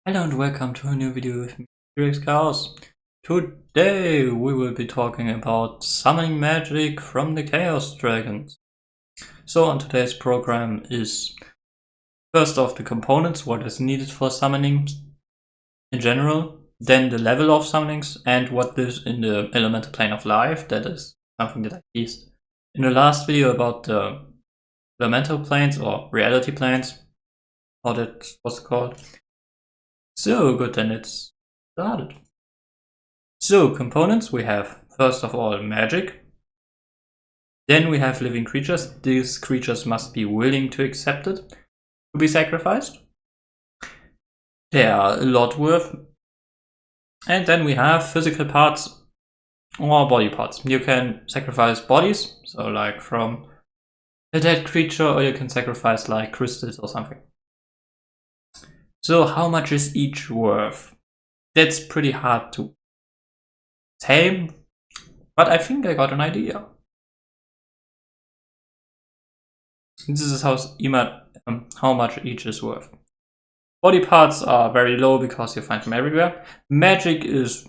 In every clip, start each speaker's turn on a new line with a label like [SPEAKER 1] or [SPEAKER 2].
[SPEAKER 1] Hello and welcome to a new video with me, Chaos. Today we will be talking about summoning magic from the ChaosDragons. So on today's program is first off the components, what is needed for summoning in general, then the level of summonings and what lives in the elemental plane of life. That is something that I teased in the last video about the elemental planes or reality planes, how that was called. So good, then it's started. So components, we have first of all magic. Then we have living creatures. These creatures must be willing to accept it, to be sacrificed. They are a lot worth. And then we have physical parts or body parts. You can sacrifice bodies, so like from a dead creature, or you can sacrifice like crystals or something. So how much is each worth? That's pretty hard to say, but I think I got an idea. This is how much each is worth. Body parts are very low because you find them everywhere. Magic is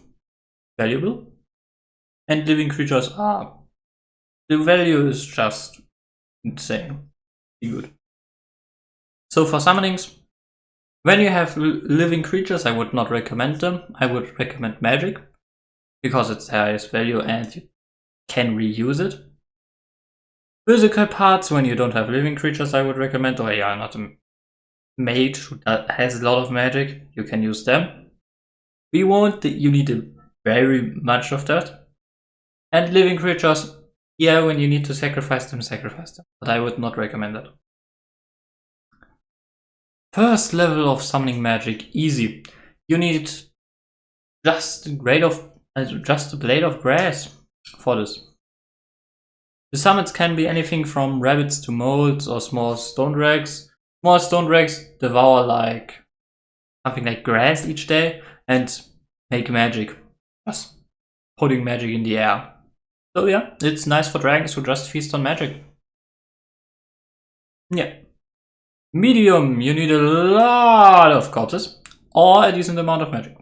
[SPEAKER 1] valuable. And living creatures are... the value is just insane. Good. So for summonings, when you have living creatures, I would not recommend them. I would recommend magic, because it's highest value and you can reuse it. Physical parts, when you don't have living creatures, I would recommend, or you are not a mage who has a lot of magic, you can use them. You need very much of that. And living creatures, yeah, when you need to sacrifice them, but I would not recommend that. First level of summoning magic, easy. You need just a blade of grass for this. The summons can be anything from rabbits to moles or small stone drags. Small stone drags devour like something like grass each day and make magic, just putting magic in the air. So yeah, it's nice for dragons who just feast on magic. Yeah. Medium, you need a lot of corpses or a decent amount of magic.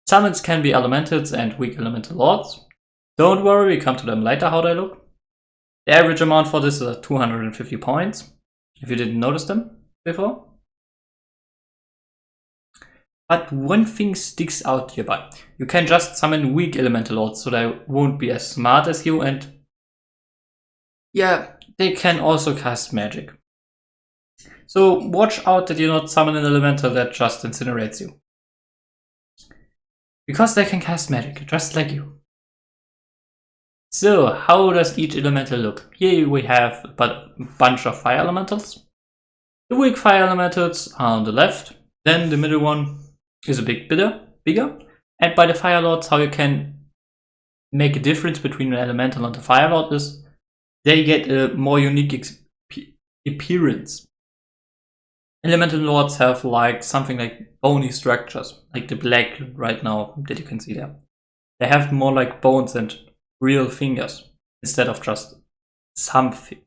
[SPEAKER 1] Summons can be elementals and weak elemental lords. Don't worry, we come to them later how they look. The average amount for this is 250 points, if you didn't notice them before. But one thing sticks out hereby. You can just summon weak elemental lords, so they won't be as smart as you, and yeah, they can also cast magic. So watch out that you not summon an elemental that just incinerates you, because they can cast magic, just like you. So how does each elemental look? Here we have a bunch of fire elementals. The weak fire elementals are on the left, then the middle one is a bit bigger. And by the fire lords, how you can make a difference between an elemental and the fire lord is they get a more unique appearance. Elemental lords have like something like bony structures, like the black right now that you can see there. They have more like bones and real fingers instead of just something.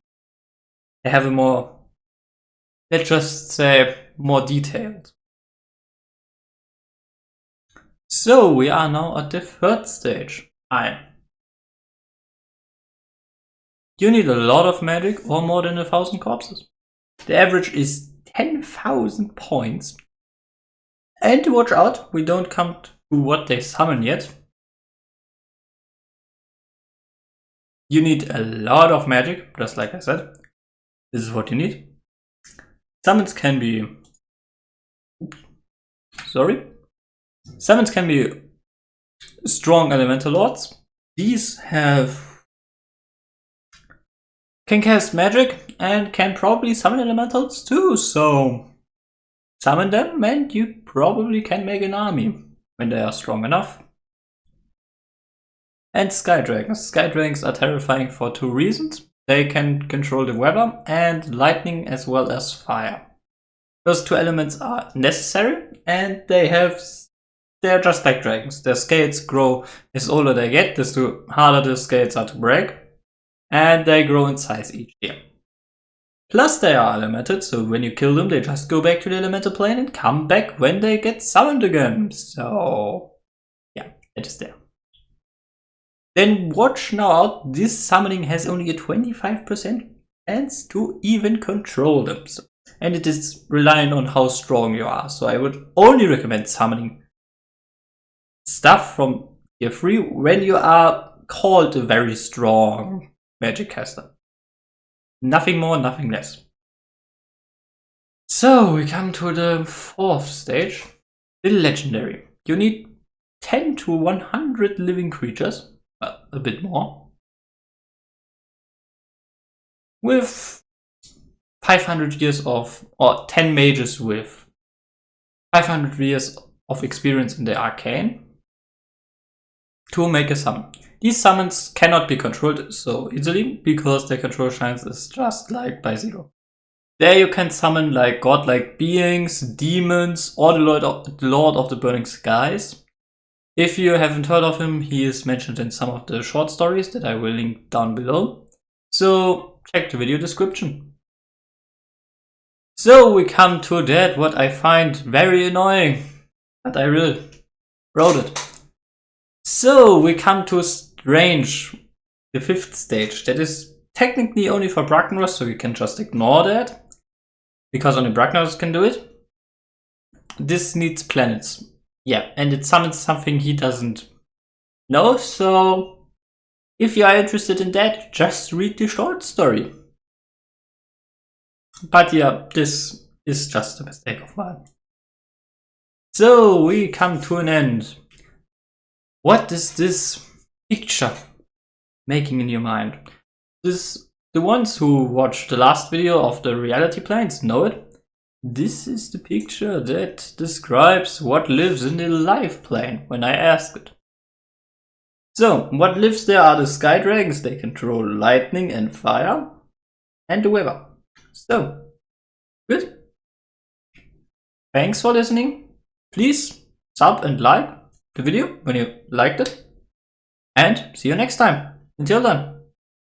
[SPEAKER 1] They have a more, let's just say, more detailed. So we are now at the third stage. You need a lot of magic or more than 1,000 corpses. The average is 10,000 points. And watch out, we don't come to what they summon yet. You need a lot of magic, just like I said. This is what you need. Summons can be... Summons can be strong elemental lords. These can cast magic and can probably summon elementals too, so summon them and you probably can make an army when they are strong enough. And sky dragons. Sky dragons are terrifying for two reasons. They can control the weather and lightning as well as fire. Those two elements are necessary, and they're just like dragons. Their scales grow as older they get, desto harder the scales are to break, and they grow in size each year. Plus they are elemented, so when you kill them, they just go back to the elemental plane and come back when they get summoned again. So yeah, it is there. Then watch now out, this summoning has only a 25% chance to even control them. So, and it is reliant on how strong you are. So I would only recommend summoning stuff from tier 3 when you are called a very strong magic caster. Nothing more, nothing less. So we come to the 4th stage, the legendary. You need 10 to 100 living creatures, a bit more, with 500 years of, or 10 mages with 500 years of experience in the arcane to make a summon. These summons cannot be controlled so easily because their control chance is just like by 0. There you can summon like godlike beings, demons, or the Lord of the Burning Skies. If you haven't heard of him, he is mentioned in some of the short stories that I will link down below. So check the video description. So we come to that what I find very annoying, but I really wrote it. So we come to Strange, the 5th stage. That is technically only for Bragnaros, so you can just ignore that, because only Bragnaros can do it. This needs planets. Yeah, and it summons something he doesn't know, so if you are interested in that, just read the short story. But yeah, this is just a mistake of mine. So we come to an end. What is this picture making in your mind? The ones who watched the last video of the reality planes know it. This is the picture that describes what lives in the life plane when I ask it. So, what lives there are the sky dragons. They control lightning and fire, and the weather. So, good. Thanks for listening. Please sub and like the video when you liked it. And see you next time. Until then.